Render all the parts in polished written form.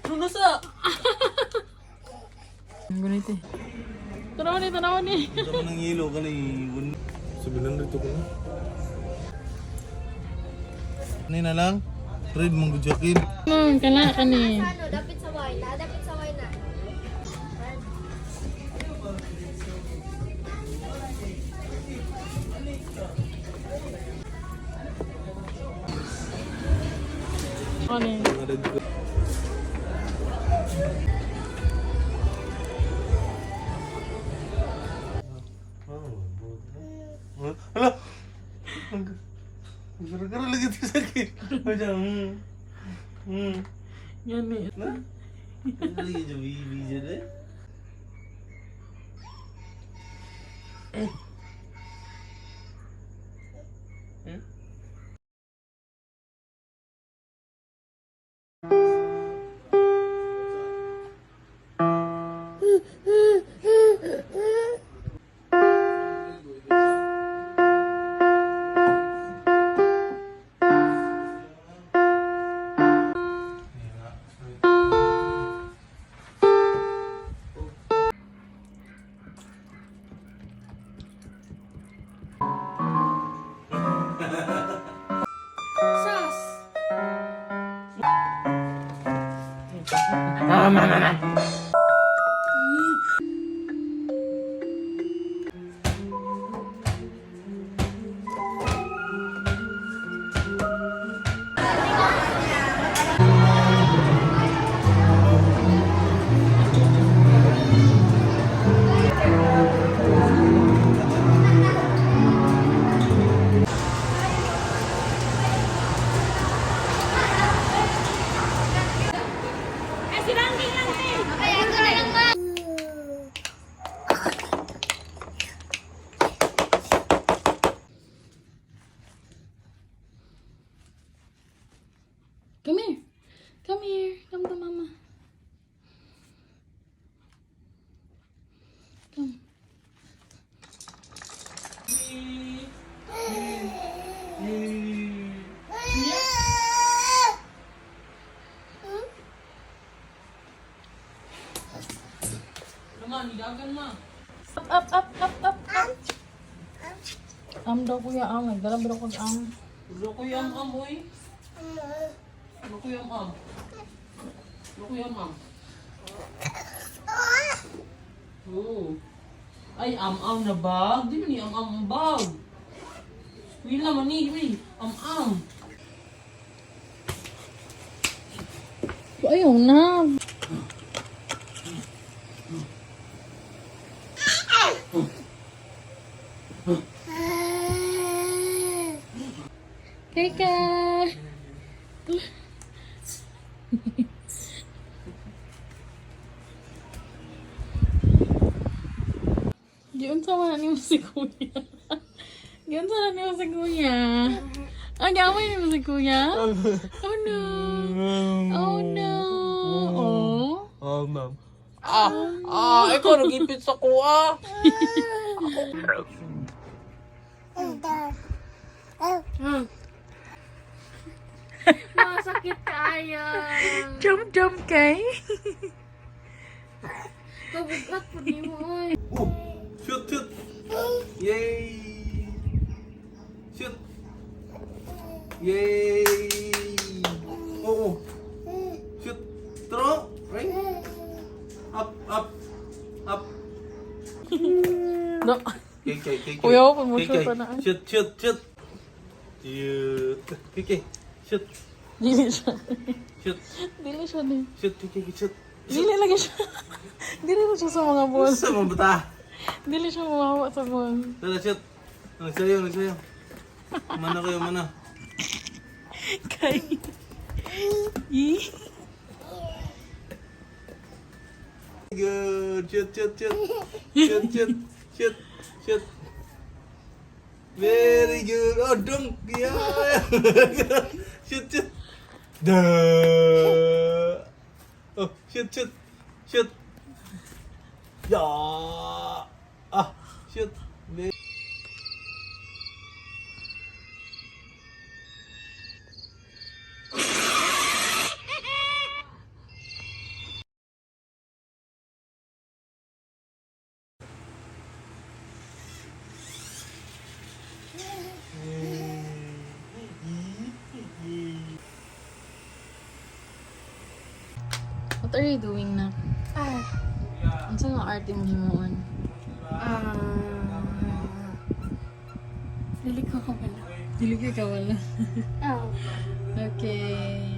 Lulusa. Ang gunit eh. Tanaw ni. Ito mo ng yelo ka na iwan. Sabilan rito ko na. Ano na lang? Red mong gudyakin. Kana ka ni. Ano, dapit sa wine na, dapit sa wine na. Ano? Red ko. Hala! Gara-gara lagi ito sakit. Macam, Yan eh. Nah? Lagi je bibi je deh. Sas! Ay, ito na lang ma! Come here. Come here. Come to mama. Come. Naman, hidagan ma. Up. Daw kuya am. Nagdala ba ko am? Ulo ko yung amoy. Ulo ko yung am. Ulo ko yung am. Oh. Ay, am-am na bag. Di ba ni am-am ang bag? Wala naman ni, di am-am. Ayaw na. Keka. Giun sama na ni mo si kuya. Giun sama na ni mo si kuya. Ah, gamay ni mo si kuya? Oh no. Oh no. Oh. Ma'am. Ikaw nag-ipit sa kuha. Masakit kaya. Jump kay. Kabuglat po di mo oy. Shoot! Yay! Shoot! Yay! Oh! Shoot! Throw! Right? Up! No. Okay. Kuya, huwag mo shoot na. Shoot! Shoot! Okay. Shoot! Dili siya. Shoot! Dili siya din. Shoot! Shoot! Dili lagi siya. Dili na siya sa mga ball. Sa mga bata! Dili siya mawawa sa ball. Tara, shoot! Nagsayaw! Mana kayo, mana? Kay. Yi. Good! Shoot! Very good! Oh, dong! Yeah! Shoot! Duh! Oh, shoot! Ya! Shoot! are you doing na? Ano sa nga arte mo himuon? Liliko ko pala. Dili ka wala. Oh. Okay.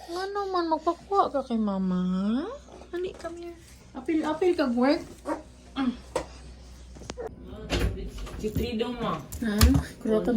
Ano man, magpakuha ka kay mama? Hani, come here. Apil kag work. Si Freedom, ma. Ha? Kurota